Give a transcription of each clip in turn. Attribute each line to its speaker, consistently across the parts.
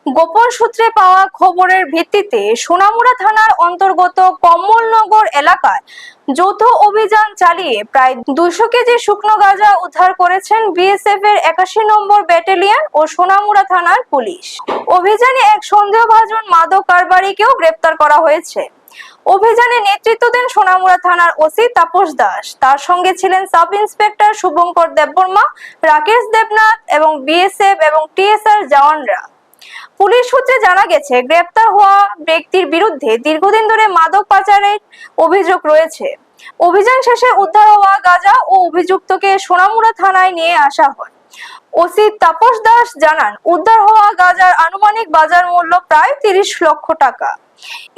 Speaker 1: গোপন সূত্রে পাওয়া খবরের ভিত্তিতে সোনামুড়া থানার অন্তর্গত কমলনগর এলাকায় যৌথ অভিযান চালিয়ে প্রায় 200 কেজি শুকনো গাঁজা উদ্ধার করেছেন বিএসএফ এর 81 নম্বর ব্যাটালিয়ন ও সোনামুড়া থানার পুলিশ। অভিযানে এক সন্দেহভাজন মাদক কারবারিকেও গ্রেপ্তার করা হয়েছে। অভিযানে নেতৃত্ব দেন সোনামুড়া থানার ওসি তাপস দাস। তার সঙ্গে ছিলেন সাব ইন্সপেক্টর শুভঙ্কর দেববর্মা, রাকেশ দেবনাথ এবং বিএসএফ এবং টিএসআর জওয়ানরা। পুলিশ সূত্রে জানা গেছে, গ্রেপ্তার হওয়া ব্যক্তির বিরুদ্ধে দীর্ঘদিন ধরে মাদক পাচারের অভিযোগ রয়েছে। অভিযান শেষে উদ্ধার হওয়া গাঁজা ও অভিযুক্তকে সোনামুড়া থানায় নিয়ে আসা হয়। ওসি তাপস দাস জানান, উদ্ধার হওয়া গাঁজার আনুমানিক বাজার মূল্য প্রায় 30 লক্ষ টাকা।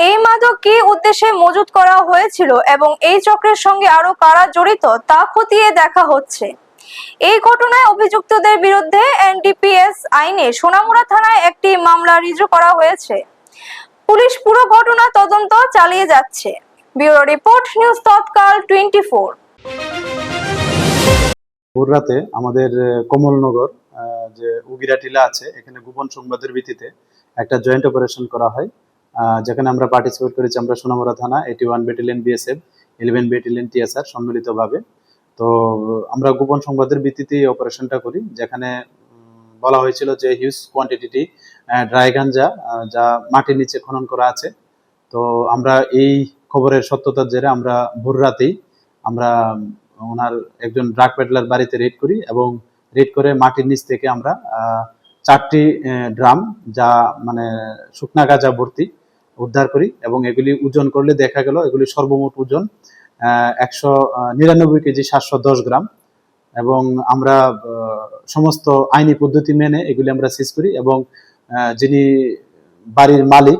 Speaker 1: এই মাদক কি উদ্দেশ্যে মজুত করা হয়েছিল এবং এই চক্রের সঙ্গে আরো কারা জড়িত তা খতিয়ে দেখা হচ্ছে। এই ঘটনায় অভিযুক্তদের বিরুদ্ধে এনডিপিএস আইনে সোনামুড়া থানায় একটি মামলা রুজু করা হয়েছে। পুলিশ পুরো ঘটনা তদন্ত চালিয়ে যাচ্ছে। ব্যুরো রিপোর্ট, নিউজ তৎকাল 24।
Speaker 2: ভোররাতে আমাদের কমলনগর যে উগিরা টিলা আছে, এখানে গোপন সংবাদের ভিত্তিতে একটা জয়েন্ট অপারেশন করা হয়, যেখানে আমরা পার্টিসিপেট করেছি আমরা সোনামুড়া থানা, 81 ব্যাটালিয়ন বিএসএফ, 11 ব্যাটালিয়ন টিএসআর সম্মিলিতভাবে। তো আমরা গোপন সংবাদের ভিত্তিতে এই অপারেশনটা করি, যেখানে বলা হয়েছিল যে হিউজ কোয়ান্টিটি ড্রাই গাঞ্জা যা মাটির নিচে খনন করা আছে। তো আমরা এই খবরের সত্যতার জেরে আমরা ভোর রাতেই আমরা ওনার একজন ড্রাগ পেডলার বাড়িতে রেড করি এবং রেড করে মাটির নিচ থেকে আমরা 4টি ড্রাম যা মানে শুকনা গাঁজা ভর্তি উদ্ধার করি এবং এগুলি ওজন করলে দেখা গেল এগুলি সর্বমোট ওজন 199 কেজি 710 গ্রাম। এবং আমরা সমস্ত আইনি পদ্ধতি মেনে এগুলি আমরা সিজ করি এবং যিনি বাড়ির মালিক,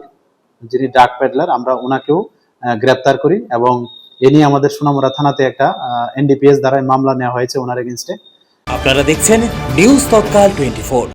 Speaker 2: যিনি ড্রাগ পেডলার, আমরা ওনাকেও গ্রেপ্তার করি এবং এ নিয়ে আমাদের সোনামুড়া থানাতে একটা এনডিপিএস দ্বারা মামলা নেওয়া হয়েছে ওনার এগেইনস্টে।
Speaker 3: আপনারা দেখছেন নিউজ তৎকাল 24।